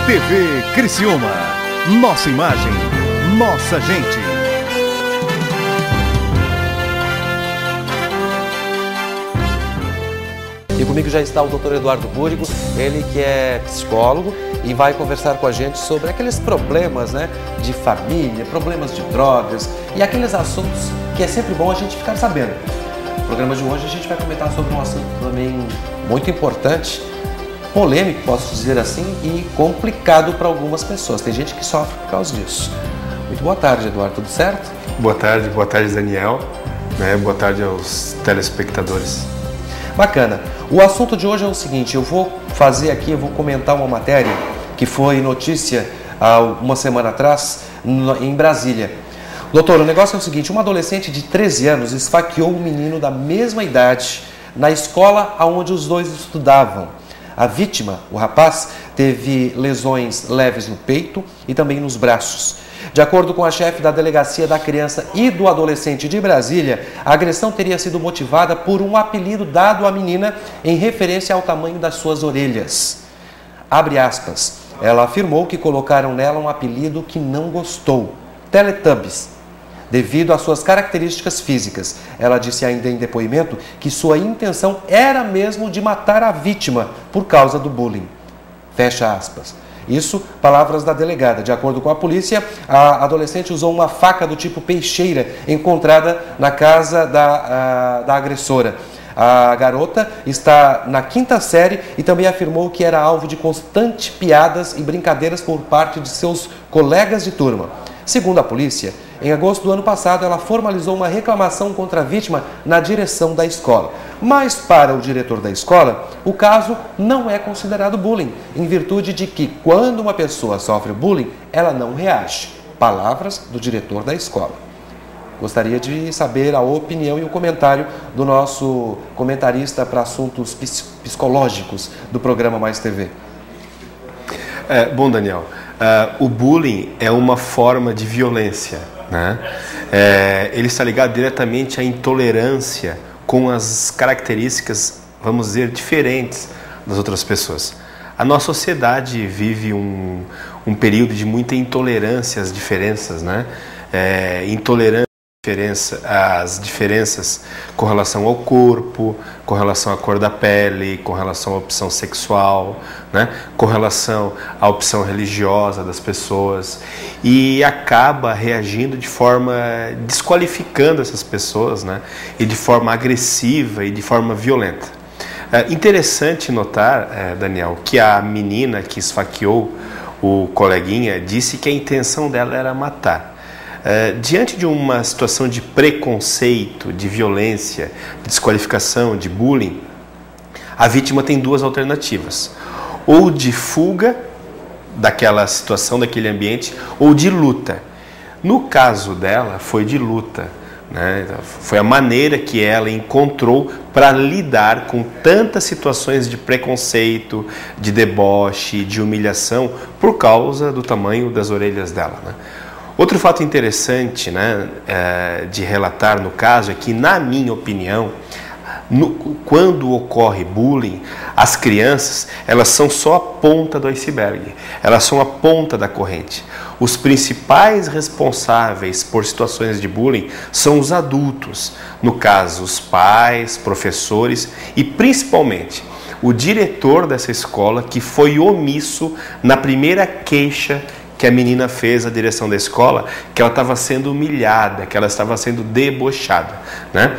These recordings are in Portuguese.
TV Criciúma. Nossa imagem, nossa gente. E comigo já está o Dr. Eduardo Búrigo, ele que é psicólogo e vai conversar com a gente sobre aqueles problemas, né, de família, problemas de drogas e aqueles assuntos que é sempre bom a gente ficar sabendo. No programa de hoje a gente vai comentar sobre um assunto também muito importante, polêmico, posso dizer assim, e complicado para algumas pessoas. Tem gente que sofre por causa disso. Muito boa tarde, Eduardo, tudo certo? Boa tarde, Daniel. Boa tarde aos telespectadores. Bacana. O assunto de hoje é o seguinte, eu vou comentar uma matéria que foi notícia há uma semana atrás em Brasília. Doutor, o negócio é o seguinte, uma adolescente de 13 anos esfaqueou um menino da mesma idade na escola onde os dois estudavam. A vítima, o rapaz, teve lesões leves no peito e também nos braços. De acordo com a chefe da Delegacia da Criança e do Adolescente de Brasília, a agressão teria sido motivada por um apelido dado à menina em referência ao tamanho das suas orelhas. Abre aspas. Ela afirmou que colocaram nela um apelido que não gostou, Teletubbies, devido às suas características físicas. Ela disse ainda em depoimento que sua intenção era mesmo de matar a vítima por causa do bullying. Fecha aspas. Isso, palavras da delegada. De acordo com a polícia, a adolescente usou uma faca do tipo peixeira encontrada na casa da agressora. A garota está na 5ª série e também afirmou que era alvo de constantes piadas e brincadeiras por parte de seus colegas de turma. Segundo a polícia, em agosto do ano passado, ela formalizou uma reclamação contra a vítima na direção da escola. Mas, para o diretor da escola, o caso não é considerado bullying, em virtude de que, quando uma pessoa sofre bullying, ela não reage. Palavras do diretor da escola. Gostaria de saber a opinião e o comentário do nosso comentarista para assuntos psicológicos do programa Mais TV. Bom, Daniel, o bullying é uma forma de violência, né? Ele está ligado diretamente à intolerância com as características, vamos dizer, diferentes das outras pessoas. A nossa sociedade vive um período de muita intolerância às diferenças, né? Intolerância às diferenças com relação ao corpo, com relação à cor da pele, com relação à opção sexual, né? Com relação à opção religiosa das pessoas, e acaba reagindo de forma desqualificando essas pessoas, né? E de forma agressiva e de forma violenta. Interessante notar, Daniel, que a menina que esfaqueou o coleguinha disse que a intenção dela era matar. Diante de uma situação de preconceito, de violência, de desqualificação, de bullying, a vítima tem duas alternativas: ou de fuga daquela situação, daquele ambiente, ou de luta. No caso dela, foi de luta, né? Foi a maneira que ela encontrou para lidar com tantas situações de preconceito, de deboche, de humilhação, por causa do tamanho das orelhas dela, né? Outro fato interessante, né, de relatar no caso é que, na minha opinião, quando ocorre bullying, as crianças, elas são só a ponta do iceberg, elas são a ponta da corrente. Os principais responsáveis por situações de bullying são os adultos, no caso, os pais, professores e, principalmente, o diretor dessa escola, que foi omisso na primeira queixa que a menina fez à direção da escola, que ela estava sendo humilhada, que ela estava sendo debochada, né?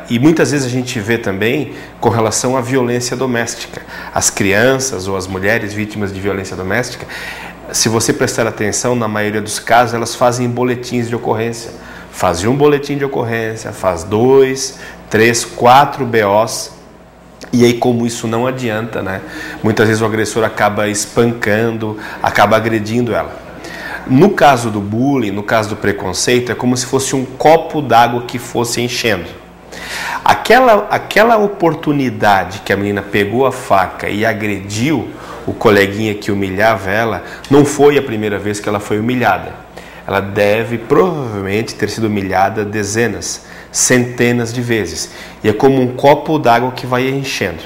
E muitas vezes a gente vê também com relação à violência doméstica. As crianças ou as mulheres vítimas de violência doméstica, se você prestar atenção, na maioria dos casos, elas fazem boletins de ocorrência. Faz um boletim de ocorrência, faz 2, 3, 4 BOs, e aí, como isso não adianta, né? Muitas vezes o agressor acaba espancando, acaba agredindo ela. No caso do bullying, no caso do preconceito, é como se fosse um copo d'água que fosse enchendo. Aquela oportunidade que a menina pegou a faca e agrediu o coleguinha que humilhava ela, não foi a primeira vez que ela foi humilhada. Ela deve provavelmente ter sido humilhada dezenas, centenas de vezes. E é como um copo d'água que vai enchendo.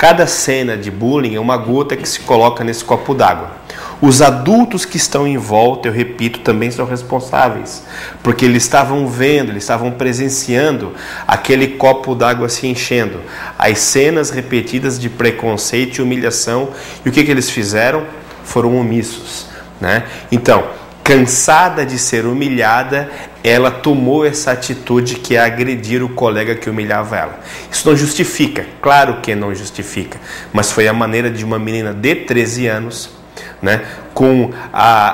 Cada cena de bullying é uma gota que se coloca nesse copo d'água. Os adultos que estão em volta, eu repito, também são responsáveis, porque eles estavam vendo, eles estavam presenciando aquele copo d'água se enchendo, as cenas repetidas de preconceito e humilhação, e o que eles fizeram? Foram omissos, né? Então, cansada de ser humilhada, ela tomou essa atitude que é agredir o colega que humilhava ela. Isso não justifica, claro que não justifica, mas foi a maneira de uma menina de 13 anos, né, com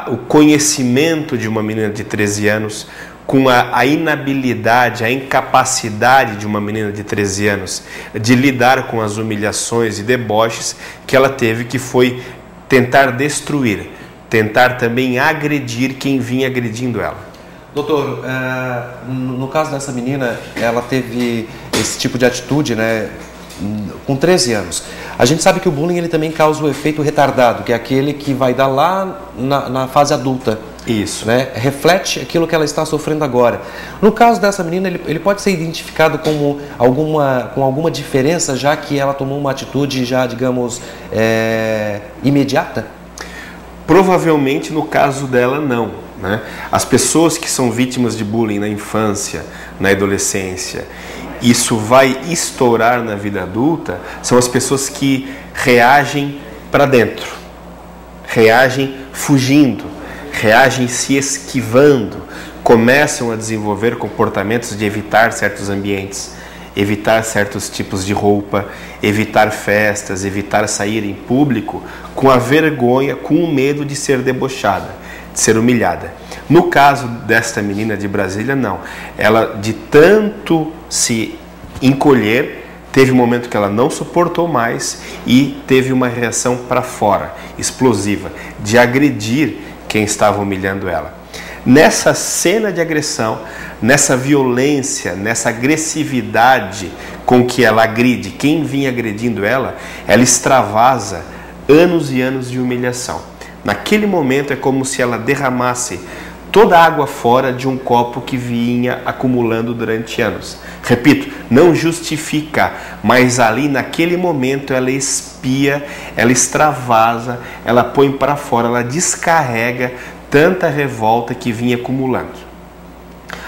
o conhecimento de uma menina de 13 anos, com a inabilidade, a incapacidade de uma menina de 13 anos de lidar com as humilhações e deboches que ela teve, que foi tentar destruir, tentar também agredir quem vinha agredindo ela. Doutor, no caso dessa menina, ela teve esse tipo de atitude, né, com 13 anos. A gente sabe que o bullying ele também causa o efeito retardado, que é aquele que vai dar lá na fase adulta. Isso. Né? Reflete aquilo que ela está sofrendo agora. No caso dessa menina, ele pode ser identificado como com alguma diferença, já que ela tomou uma atitude já, digamos, imediata? Provavelmente no caso dela não, né? As pessoas que são vítimas de bullying na infância, na adolescência, isso vai estourar na vida adulta, são as pessoas que reagem para dentro, reagem fugindo, reagem se esquivando, começam a desenvolver comportamentos de evitar certos ambientes, evitar certos tipos de roupa, evitar festas, evitar sair em público com a vergonha, com o medo de ser debochada, de ser humilhada. No caso desta menina de Brasília, não. Ela, de tanto se encolher, teve um momento que ela não suportou mais e teve uma reação para fora, explosiva, de agredir quem estava humilhando ela. Nessa cena de agressão, nessa violência, nessa agressividade com que ela agride quem vinha agredindo ela extravasa anos e anos de humilhação. Naquele momento é como se ela derramasse toda a água fora de um copo que vinha acumulando durante anos. Repito, não justifica, mas ali naquele momento ela expia, ela extravasa, ela põe para fora, ela descarrega tanta revolta que vinha acumulando.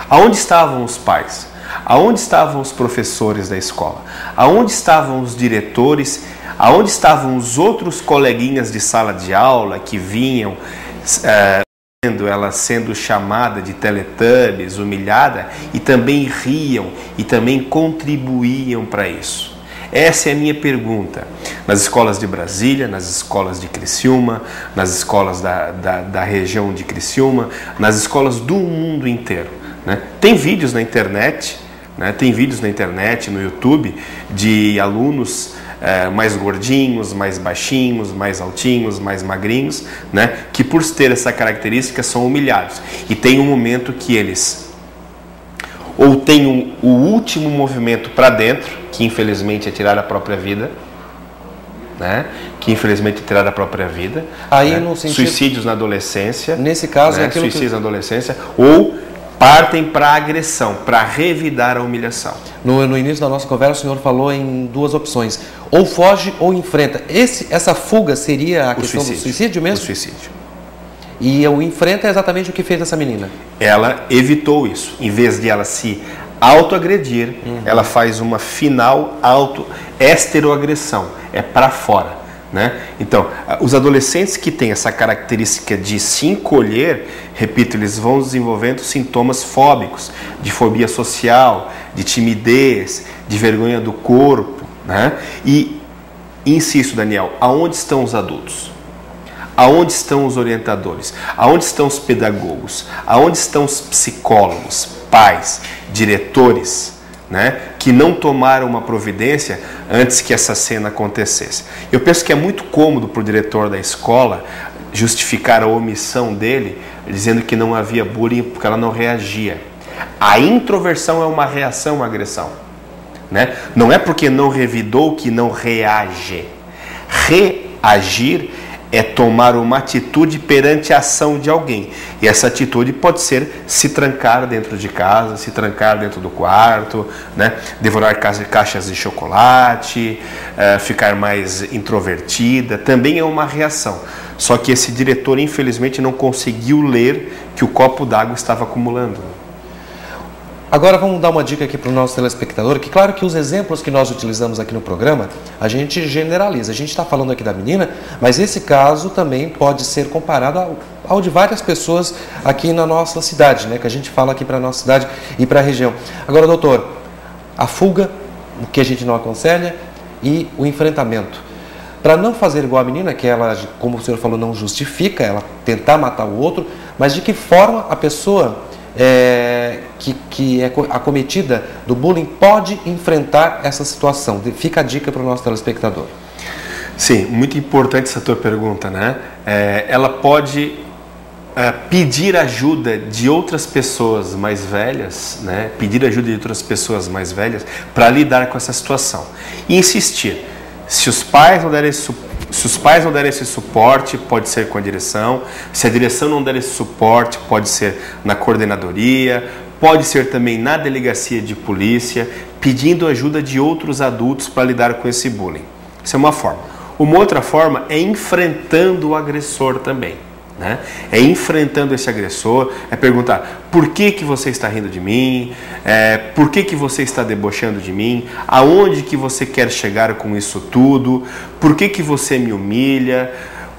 Aonde estavam os pais? Aonde estavam os professores da escola? Aonde estavam os diretores? Aonde estavam os outros coleguinhas de sala de aula que vinham vendo ela sendo chamada de Teletubbies, humilhada, e também riam e também contribuíam para isso? Essa é a minha pergunta. Nas escolas de Brasília, nas escolas de Criciúma, nas escolas da região de Criciúma, nas escolas do mundo inteiro, né? Tem vídeos na internet, né? Tem vídeos na internet, no YouTube, de alunos mais gordinhos, mais baixinhos, mais altinhos, mais magrinhos, né? Que por ter essa característica são humilhados. E tem um momento que eles ou tem o último movimento para dentro, que infelizmente é tirar a própria vida, né? Que infelizmente é tirar a própria vida. Aí, né? no sentido... Suicídios na adolescência. Nesse caso, né? é aquilo suicídios na adolescência, ou partem para a agressão, para revidar a humilhação. No início da nossa conversa, o senhor falou em duas opções: ou foge ou enfrenta. Essa fuga seria a questão do suicídio mesmo? O suicídio. E o enfrenta é exatamente o que fez essa menina. Ela evitou isso. Em vez de ela se autoagredir, ela faz uma final esteroagressão. É para fora, né? Então, os adolescentes que têm essa característica de se encolher, repito, eles vão desenvolvendo sintomas fóbicos, de fobia social, de timidez, de vergonha do corpo, né? E insisto, Daniel, aonde estão os adultos? Aonde estão os orientadores? Aonde estão os pedagogos? Aonde estão os psicólogos, pais, diretores, né, que não tomaram uma providência antes que essa cena acontecesse? Eu penso que é muito cômodo para o diretor da escola justificar a omissão dele, dizendo que não havia bullying porque ela não reagia. A introversão é uma reação à agressão, né? Não é porque não revidou que não reage. Reagir é tomar uma atitude perante a ação de alguém. E essa atitude pode ser se trancar dentro de casa, se trancar dentro do quarto, né? Devorar caixas de chocolate, ficar mais introvertida, também é uma reação. Só que esse diretor, infelizmente, não conseguiu ler que o copo d'água estava acumulando. Agora vamos dar uma dica aqui para o nosso telespectador, que claro que os exemplos que nós utilizamos aqui no programa, a gente generaliza. A gente está falando aqui da menina, mas esse caso também pode ser comparado ao de várias pessoas aqui na nossa cidade, né? Que a gente fala aqui para a nossa cidade e para a região. Agora, doutor, a fuga, o que a gente não aconselha, e o enfrentamento. Para não fazer igual a menina, que ela, como o senhor falou, não justifica ela tentar matar o outro, mas de que forma a pessoa que é acometida do bullying pode enfrentar essa situação? Fica a dica para o nosso telespectador. Sim, muito importante essa tua pergunta, né? Ela pode pedir ajuda de outras pessoas mais velhas, né? Pedir ajuda de outras pessoas mais velhas para lidar com essa situação. E insistir. Se os pais não derem esse suporte, pode ser com a direção. Se a direção não der esse suporte, pode ser na coordenadoria, pode ser também na delegacia de polícia, pedindo ajuda de outros adultos para lidar com esse bullying. Isso é uma forma. Uma outra forma é enfrentando o agressor também, né? É enfrentando esse agressor, é perguntar: por que você está rindo de mim? Por que você está debochando de mim? Aonde que você quer chegar com isso tudo? Por que você me humilha?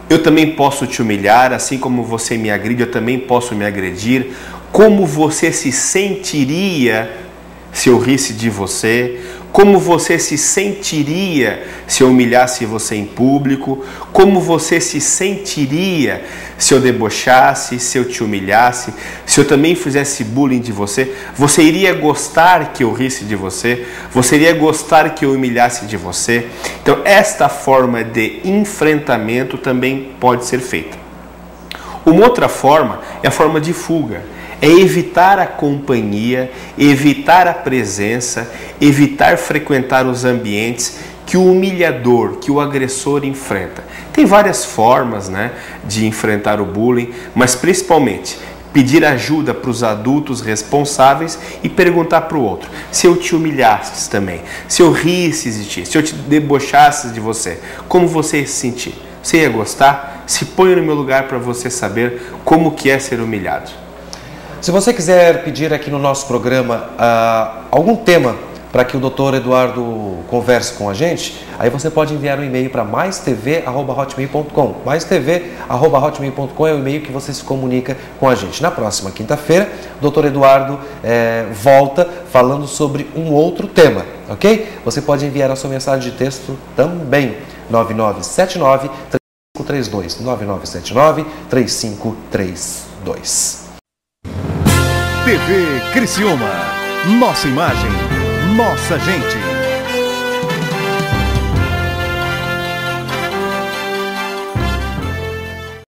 Eu também posso te humilhar, assim como você me agride, eu também posso me agredir. Como você se sentiria se eu risse de você? Como você se sentiria se eu humilhasse você em público? Como você se sentiria se eu debochasse, se eu te humilhasse, se eu também fizesse bullying de você? Você iria gostar que eu risse de você? Você iria gostar que eu humilhasse de você? Então, esta forma de enfrentamento também pode ser feita. Uma outra forma é a forma de fuga. É evitar a companhia, evitar a presença, evitar frequentar os ambientes que o humilhador, que o agressor enfrenta. Tem várias formas, né, de enfrentar o bullying, mas principalmente pedir ajuda para os adultos responsáveis e perguntar para o outro: se eu te humilhasse também, se eu risse de ti, se eu te debochasse de você, como você ia se sentir? Você ia gostar? Se ponha no meu lugar para você saber como que é ser humilhado. Se você quiser pedir aqui no nosso programa algum tema para que o Dr. Eduardo converse com a gente, aí você pode enviar um e-mail para maistv@hotmail.com. maistv@hotmail.com é o e-mail que você se comunica com a gente. Na próxima quinta-feira, o Dr. Eduardo volta falando sobre um outro tema, ok? Você pode enviar a sua mensagem de texto também. 9979-3532. 9979-3532. TV Criciúma. Nossa imagem, nossa gente.